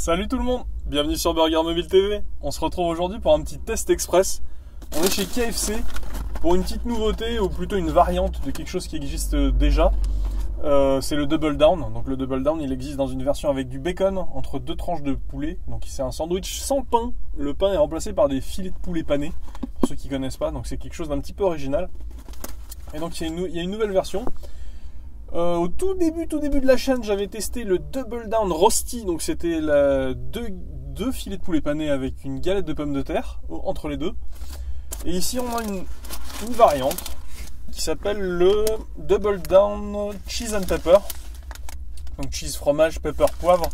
Salut tout le monde, bienvenue sur Burger Mobile TV. On se retrouve aujourd'hui pour un petit test express. On est chez KFC pour une petite nouveauté, ou plutôt une variante de quelque chose qui existe déjà. C'est le Double Down. Donc le Double Down, il existe dans une version avec du bacon entre deux tranches de poulet. Donc c'est un sandwich sans pain. Le pain est remplacé par des filets de poulet panés, pour ceux qui ne connaissent pas. Donc c'est quelque chose d'un petit peu original. Et donc il y a une nouvelle version. Au tout début de la chaîne, j'avais testé le Double Down Roasty. Donc c'était deux filets de poulet panés avec une galette de pommes de terre entre les deux. Et ici on a une variante qui s'appelle le Double Down Cheese and Pepper. Donc cheese, fromage, pepper, poivre.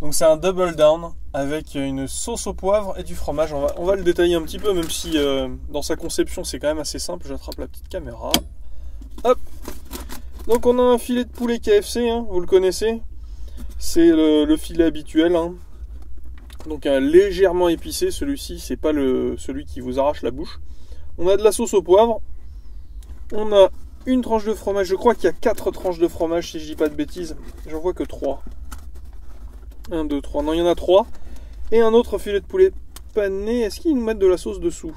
Donc c'est un Double Down avec une sauce au poivre et du fromage. On va le détailler un petit peu, même si dans sa conception c'est quand même assez simple. J'attrape la petite caméra. Hop. Donc on a un filet de poulet KFC, hein, vous le connaissez. C'est le filet habituel. Hein. Donc légèrement épicé, celui-ci, c'est pas celui qui vous arrache la bouche. On a de la sauce au poivre. On a une tranche de fromage. Je crois qu'il y a 4 tranches de fromage, si je dis pas de bêtises. J'en vois que 3. 1, 2, 3. Non, il y en a 3. Et un autre filet de poulet pané. Est-ce qu'ils nous mettent de la sauce dessous?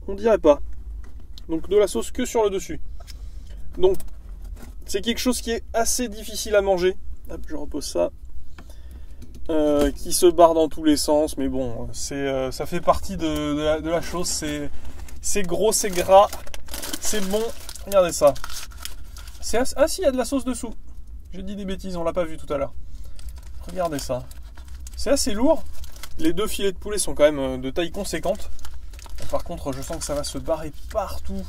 On dirait pas. Donc de la sauce que sur le dessus. Donc c'est quelque chose qui est assez difficile à manger. Hop, je repose ça. Qui se barre dans tous les sens. Mais bon, ça fait partie de la chose. C'est gros, c'est gras. C'est bon. Regardez ça. Ah si, il y a de la sauce dessous. J'ai dit des bêtises, on l'a pas vu tout à l'heure. Regardez ça. C'est assez lourd. Les deux filets de poulet sont quand même de taille conséquente. Par contre, je sens que ça va se barrer partout.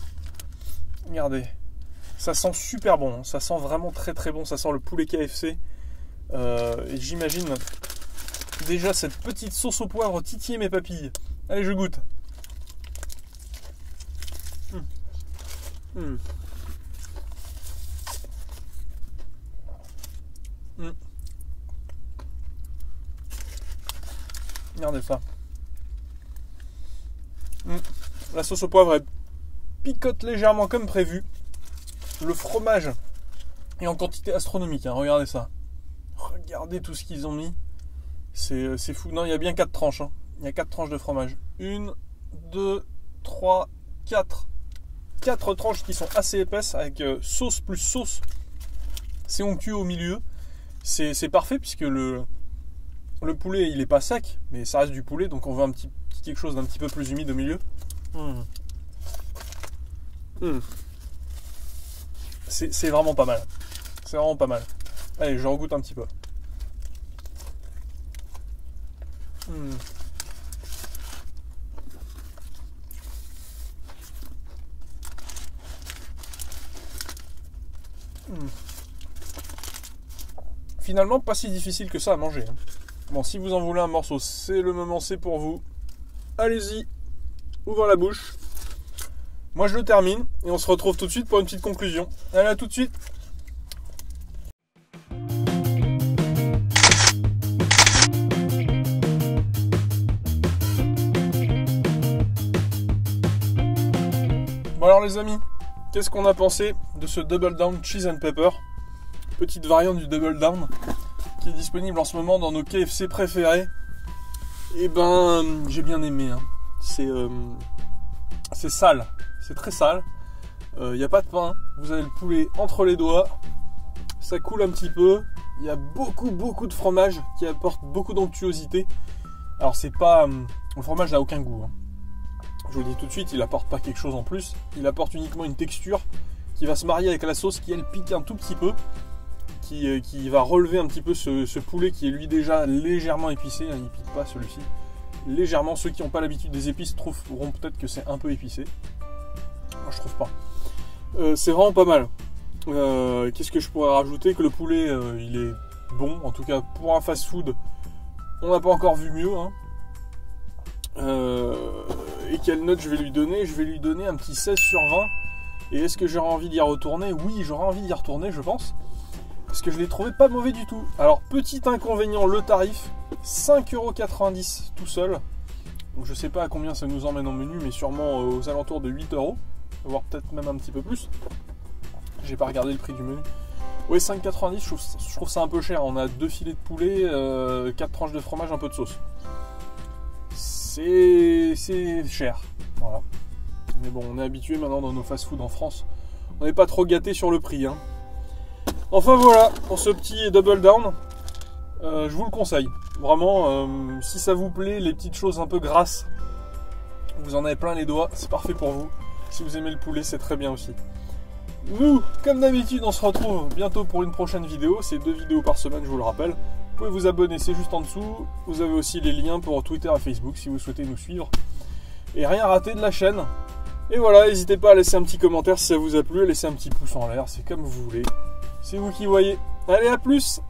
Regardez. Ça sent super bon, ça sent vraiment très très bon, ça sent le poulet KFC. Et j'imagine déjà cette petite sauce au poivre titiller mes papilles. Allez, je goûte. Regardez ça. La sauce au poivre, elle picote légèrement comme prévu. Le fromage est en quantité astronomique, hein. Regardez ça. Regardez tout ce qu'ils ont mis. C'est fou. Non, il y a bien 4 tranches. Hein. Il y a 4 tranches de fromage. 1, 2, 3, 4. 4 tranches qui sont assez épaisses avec sauce plus sauce. C'est onctueux au milieu. C'est parfait puisque le poulet, il est pas sec, mais ça reste du poulet. Donc on veut quelque chose d'un petit peu plus humide au milieu. C'est vraiment pas mal. C'est vraiment pas mal. Allez, je regoute un petit peu. Finalement, pas si difficile que ça à manger. Hein. Bon, si vous en voulez un morceau, c'est le moment, c'est pour vous. Allez-y, ouvre la bouche. Moi je le termine et on se retrouve tout de suite pour une petite conclusion. Allez, à tout de suite. Bon alors les amis, qu'est-ce qu'on a pensé de ce Double Down Cheese and Pepper? Petite variante du Double Down qui est disponible en ce moment dans nos KFC préférés. Et ben j'ai bien aimé. Hein. C'est sale. C'est très sale. Il n'y a pas de pain. Vous avez le poulet entre les doigts. Ça coule un petit peu. Il y a beaucoup de fromage qui apporte beaucoup d'onctuosité. Alors c'est pas... le fromage n'a aucun goût. Hein. Je vous le dis tout de suite, il apporte pas quelque chose en plus. Il apporte uniquement une texture qui va se marier avec la sauce qui elle pique un tout petit peu. Qui va relever un petit peu ce poulet qui est lui déjà légèrement épicé. Il ne pique pas celui-ci. Légèrement, ceux qui n'ont pas l'habitude des épices trouveront peut-être que c'est un peu épicé. Moi je trouve pas. C'est vraiment pas mal. Qu'est-ce que je pourrais rajouter? Que le poulet il est bon, en tout cas pour un fast-food, on n'a pas encore vu mieux. Hein. Et quelle note je vais lui donner? Je vais lui donner un petit 16 sur 20. Et est-ce que j'aurais envie d'y retourner? Oui, j'aurais envie d'y retourner, je pense. Parce que je l'ai trouvé pas mauvais du tout. Alors, petit inconvénient, le tarif, 5,90€ tout seul. Donc je sais pas à combien ça nous emmène en menu, mais sûrement aux alentours de 8€, voire peut-être même un petit peu plus. J'ai pas regardé le prix du menu. Ouais, 5,90, je trouve ça un peu cher. On a 2 filets de poulet, 4 tranches de fromage, un peu de sauce. C'est cher, voilà. Mais bon, on est habitué maintenant dans nos fast-food en France. On n'est pas trop gâté sur le prix, hein. Enfin voilà, pour ce petit double down, je vous le conseille. Vraiment, si ça vous plaît, les petites choses un peu grasses, vous en avez plein les doigts, c'est parfait pour vous. Si vous aimez le poulet, c'est très bien aussi. Nous, comme d'habitude, on se retrouve bientôt pour une prochaine vidéo. C'est 2 vidéos par semaine, je vous le rappelle. Vous pouvez vous abonner, c'est juste en dessous. Vous avez aussi les liens pour Twitter et Facebook si vous souhaitez nous suivre. Et rien rater de la chaîne. Et voilà, n'hésitez pas à laisser un petit commentaire si ça vous a plu, à laisser un petit pouce en l'air, c'est comme vous voulez. C'est vous qui voyez. Allez, à plus!